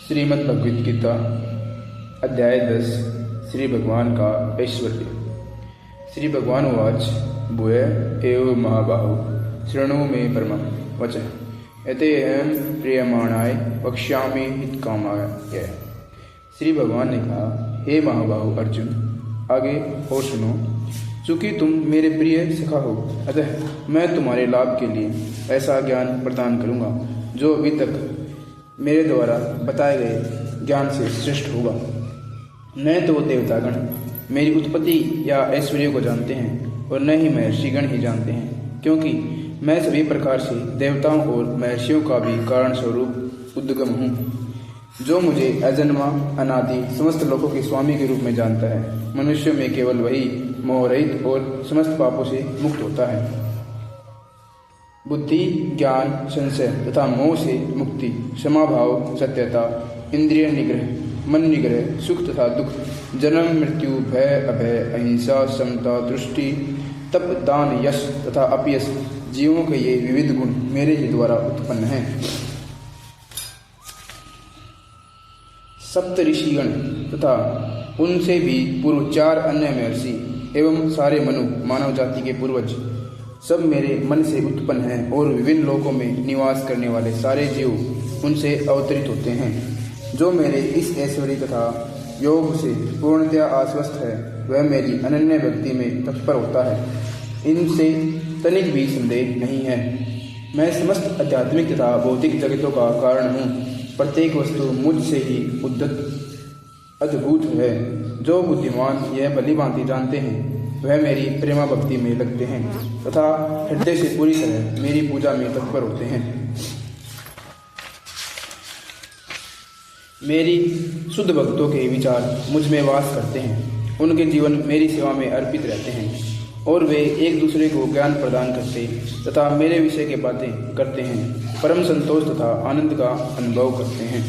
श्रीमद् भगवद गीता अध्याय 10 श्री भगवान का ऐश्वर्य। श्री भगवान उवाच भूय एव महाबाहो शृणु मे परमं वचः यतेऽहं प्रीयमाणाय वक्ष्यामि हितकामाय। श्री भगवान ने कहा, हे महाबाहो अर्जुन, आगे और सुनो। चूंकि तुम मेरे प्रिय सखा हो, अतः मैं तुम्हारे लाभ के लिए ऐसा ज्ञान प्रदान करूंगा जो अभी तक मेरे द्वारा बताए गए ज्ञान से श्रेष्ठ होगा। न तो देवतागण मेरी उत्पत्ति या ऐश्वर्य को जानते हैं और न ही महर्षिगण ही जानते हैं, क्योंकि मैं सभी प्रकार से देवताओं और महर्षियों का भी कारण स्वरूप उद्गम हूँ। जो मुझे अजन्मा अनादि समस्त लोकों के स्वामी के रूप में जानता है, मनुष्य में केवल वही मोहरहित और समस्त पापों से मुक्त होता है। बुद्धि, ज्ञान, संशय तथा मोह से मुक्ति, क्षमा भाव, सत्यता, इंद्रिय निग्रह, मन निग्रह, सुख तथा दुख, जन्म मृत्यु, भय अभय, अहिंसा, समता, दृष्टि, तप, दान, यश तथा अपयश, जीवों के ये विविध गुण मेरे ही द्वारा उत्पन्न हैं। सप्त ऋषिगण तथा उनसे भी पूर्व 4 अन्य महर्षि एवं सारे मनु मानव जाति के पूर्वज सब मेरे मन से उत्पन्न हैं और विभिन्न लोकों में निवास करने वाले सारे जीव उनसे अवतरित होते हैं। जो मेरे इस ऐश्वर्य तथा योग से पूर्णतया आश्वस्त है, वह मेरी अनन्य भक्ति में तत्पर होता है। इनसे तनिक भी संदेह नहीं है। मैं समस्त आध्यात्मिक तथा भौतिक जगतों का कारण हूँ। प्रत्येक वस्तु मुझसे ही उद्गत अद्भुत है। जो बुद्धिमान यह भली भांति जानते हैं, वह मेरी प्रेमा भक्ति में लगते हैं तथा हृदय से पूरी तरह मेरी पूजा में तत्पर होते हैं। मेरी शुद्ध भक्तों के विचार मुझ में वास करते हैं। उनके जीवन मेरी सेवा में अर्पित रहते हैं और वे एक दूसरे को ज्ञान प्रदान करते तथा मेरे विषय के बातें करते हैं। परम संतोष तथा आनंद का अनुभव करते हैं।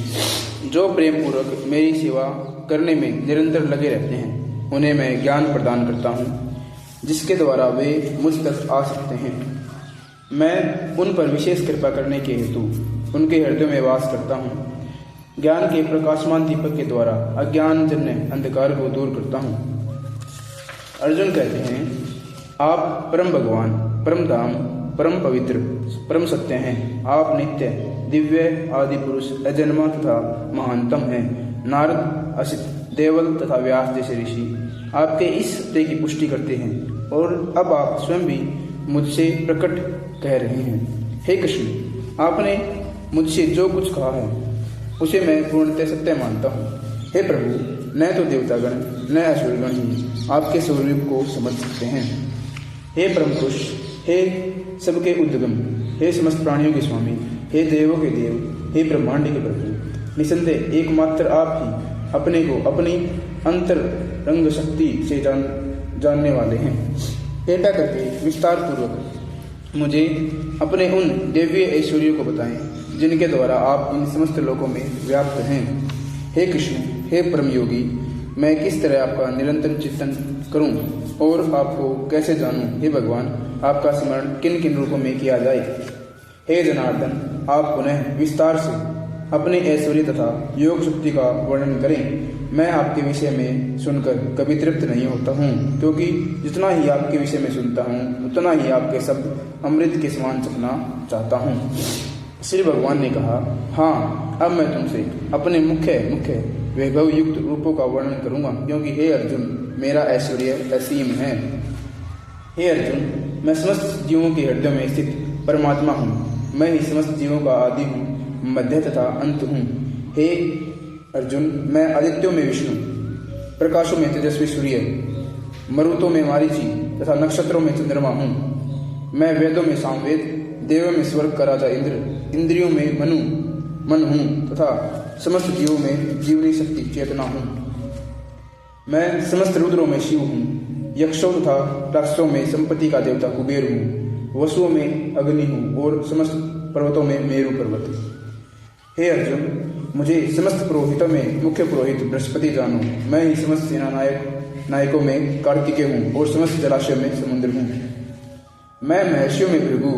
जो प्रेम पूर्वक मेरी सेवा करने में निरंतर लगे रहते हैं, उन्हें मैं ज्ञान प्रदान करता हूँ, जिसके द्वारा वे मुझ तक आ सकते हैं। मैं उन पर विशेष कृपा करने के हेतु उनके हृदय में वास करता हूँ। ज्ञान के प्रकाशमान दीपक के द्वारा अज्ञानजन्य अंधकार को दूर करता हूँ। अर्जुन कहते हैं, आप परम भगवान, परम धाम, परम पवित्र, परम सत्य हैं। आप नित्य, दिव्य, आदि पुरुष, अजन्मा तथा महानतम हैं। नारद, असित, देवल तथा व्यास जैसे ऋषि आपके इस सत्य की पुष्टि करते हैं और अब आप स्वयं भी मुझसे प्रकट कह रहे हैं। हे कृष्ण, आपने मुझसे जो कुछ कहा है उसे मैं पूर्णतः सत्य मानता हूँ। हे प्रभु, न तो देवतागण न असुरगण ही आपके स्वरूप को समझ सकते हैं। हे परम पुरुष, हे सबके उद्गम, हे समस्त प्राणियों के स्वामी, हे देवों के देव, हे ब्रह्मांड के प्रभु, निसंदेह एकमात्र आप ही अपने को अपनी अंतरंग शक्ति से जानने वाले हैं। कृपया करके विस्तार पूर्वक मुझे अपने उन दिव्य ऐश्वर्यों को बताएं, जिनके द्वारा आप इन समस्त लोकों में व्याप्त हैं। हे कृष्ण, हे परम योगी, मैं किस तरह आपका निरंतर चिंतन करूं और आपको कैसे जानूं? हे भगवान, आपका स्मरण किन किन रूपों में किया जाए? हे जनार्दन, आप पुनः विस्तार से अपने ऐश्वर्य तथा योग शक्ति का वर्णन करें। मैं आपके विषय में सुनकर कभी तृप्त नहीं होता हूँ, क्योंकि जितना ही आपके विषय में सुनता हूँ, उतना ही आपके शब्द अमृत के समान चखना चाहता हूँ। श्री भगवान ने कहा, हाँ, अब मैं तुमसे अपने मुख्य वैभव युक्त रूपों का वर्णन करूँगा, क्योंकि हे अर्जुन, मेरा ऐश्वर्य असीम है। हे अर्जुन, मैं समस्त जीवों के हृदय में स्थित परमात्मा हूँ। मैं ही समस्त जीवों का आदि हूँ, मध्य तथा अंत हूँ। हे अर्जुन, मैं आदित्यों में विष्णु, प्रकाशों में तेजस्वी सूर्य, मरुतों में मारीची तथा नक्षत्रों में चंद्रमा हूँ। मैं वेदों में सामवेद, देवों में स्वर्ग का राजा इंद्र, इंद्रियों में मन हूँ तथा समस्त जीवों में जीवनी शक्ति चेतना हूँ। मैं समस्त रुद्रों में शिव हूँ, यक्षों तथा राक्षसों में संपत्ति का देवता कुबेर हूँ, वसुओं में अग्नि हूँ और समस्त पर्वतों में मेरु पर्वत। हे अर्जुन, मुझे समस्त पुरोहितों में मुख्य पुरोहित बृहस्पति जानो। मैं ही समस्त सेना नायकों में कार्तिकेय हूँ और समस्त जलाशयों में समुद्र हूँ। मैं महर्षियों में भृगु,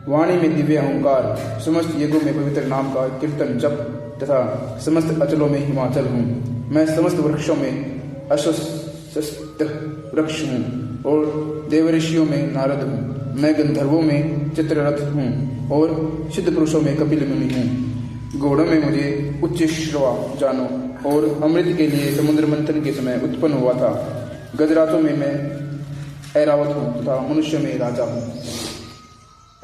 वाणी में दिव्य अहंकार, समस्त युगों में पवित्र नाम का कीर्तन जप तथा समस्त अचलों में हिमाचल हूँ। मैं समस्त वृक्षों में अश्वत्थ वृक्ष हूँ और देवऋषियों में नारद हूँ। मैं गंधर्वों में चित्ररथ हूँ और सिद्ध पुरुषों में कपिल मुनि हूँ। घोड़ों में मुझे उच्च श्रवा जानो और अमृत के लिए समुद्र मंथन के समय उत्पन्न हुआ था। गजरातों में मैं ऐरावत हूँ तथा मनुष्य में राजा हूँ।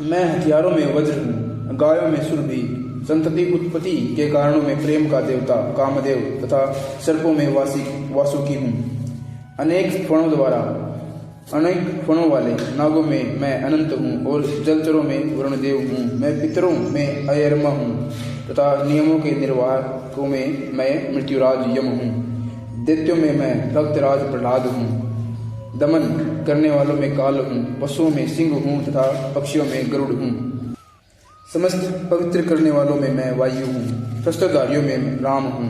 मैं हथियारों में वज्र हूँ, गायों में सुरभि, संतति उत्पत्ति के कारणों में प्रेम का देवता कामदेव तथा सर्पों में वासुकी हूँ। अनेक फणों वाले नागों में मैं अनंत हूँ और जलचरों में वरुणदेव हूँ। मैं पितरों में अयरमा हूँ तथा नियमों के निर्वाहकों में मैं मृत्युराज यम हूँ। दैत्यों में मैं भक्तराज प्रहलाद हूँ। दमन करने वालों में काल हूँ, पशुओं में सिंह हूँ तथा पक्षियों में गरुड़ हूँ। समस्त पवित्र करने वालों में मैं वायु हूँ। शस्त्रधारियों में राम हूँ,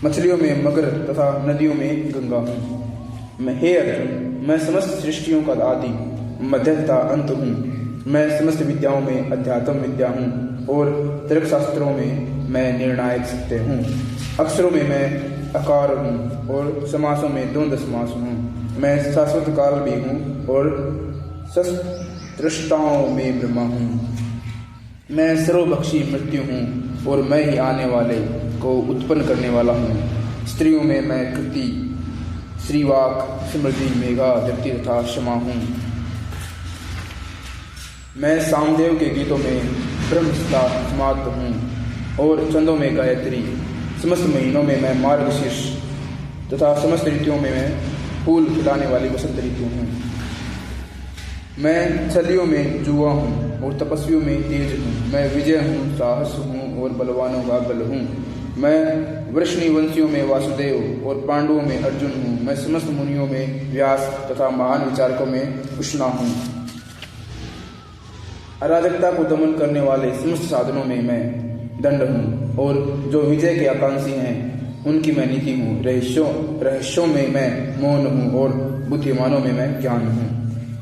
मछलियों में मगर तथा नदियों में गंगा हूँ। मैं हे अर्जुन, मैं समस्त सृष्टियों का आदि मध्य तथा अंत हूँ। मैं समस्त विद्याओं में अध्यात्म विद्या हूँ और तर्कशास्त्रों में मैं निर्णायक सत्य हूँ। अक्षरों में मैं अकार हूँ और समासों में द्वंद्व समास हूँ। मैं शाश्वत काल भी हूँ और सृष्टाओं में ब्रह्मा हूँ। मैं सर्वभक्षी मृत्यु हूँ और मैं ही आने वाले को उत्पन्न करने वाला हूँ। स्त्रियों में मैं कृति, श्रीवाक, समृद्धि, मेघा, धरती तथा क्षमा हूँ। मैं सामदेव के गीतों में ब्रह्मस्ता समाप्त हूँ और चंदों में गायत्री। समस्त महीनों में मैं मार्गशीर्ष तथा समस्त ऋतुओं में मैं फूल खिलाने वाली वसंत ऋतु हूँ। मैं छलियों में जुआ हूँ और तपस्वियों में तेज हूँ। मैं विजय हूँ, साहस हूँ और बलवानों का बल हूँ। मैं वृष्णिवंशियों में वासुदेव और पांडवों में अर्जुन हूँ। मैं समस्त मुनियों में व्यास तथा महान विचारकों में उष्णा हूँ। अराजकता को दमन करने वाले समस्त साधनों में मैं दंड हूँ और जो विजय के आकांक्षी हैं उनकी मैं नीति हूँ। रहस्यों में मैं मौन हूँ और बुद्धिमानों में मैं ज्ञान हूँ।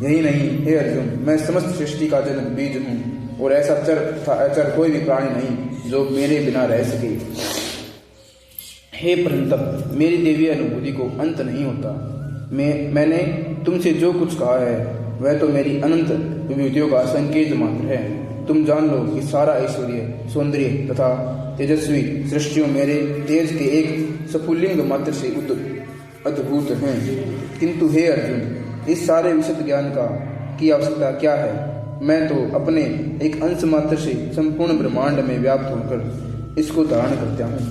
यही नहीं हे अर्जुन, मैं समस्त सृष्टि का जनक बीज हूँ और ऐसा चर तथा अचर कोई भी प्राणी नहीं जो मेरे बिना रह सके। हे परंतप, मेरी देवी अनुभूति को अंत नहीं होता। मैंने तुमसे जो कुछ कहा है वह तो मेरी अनंत विभूतियों का संकेत मात्र है। तुम जान लो कि सारा ऐश्वर्य, सौंदर्य तथा तेजस्वी सृष्टियों मेरे तेज के एक स्फुल्लिंग मात्र से अद्भुत हैं। किंतु हे अर्जुन, इस सारे विशद ज्ञान की आवश्यकता क्या है? मैं तो अपने एक अंश मात्र से संपूर्ण ब्रह्मांड में व्याप्त होकर इसको धारण करता हूँ।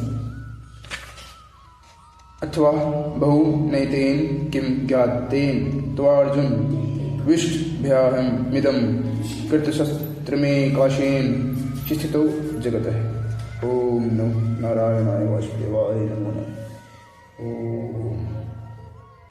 अथवा बहु नैतेन किम ज्ञातेन त्वार्जुन विष्टभ्याहमिदं कृतशस्त्रमे काशेन स्थितो जगतः। ओम नमो नारायणाय वासुदेवाय नमो नमः। ओम।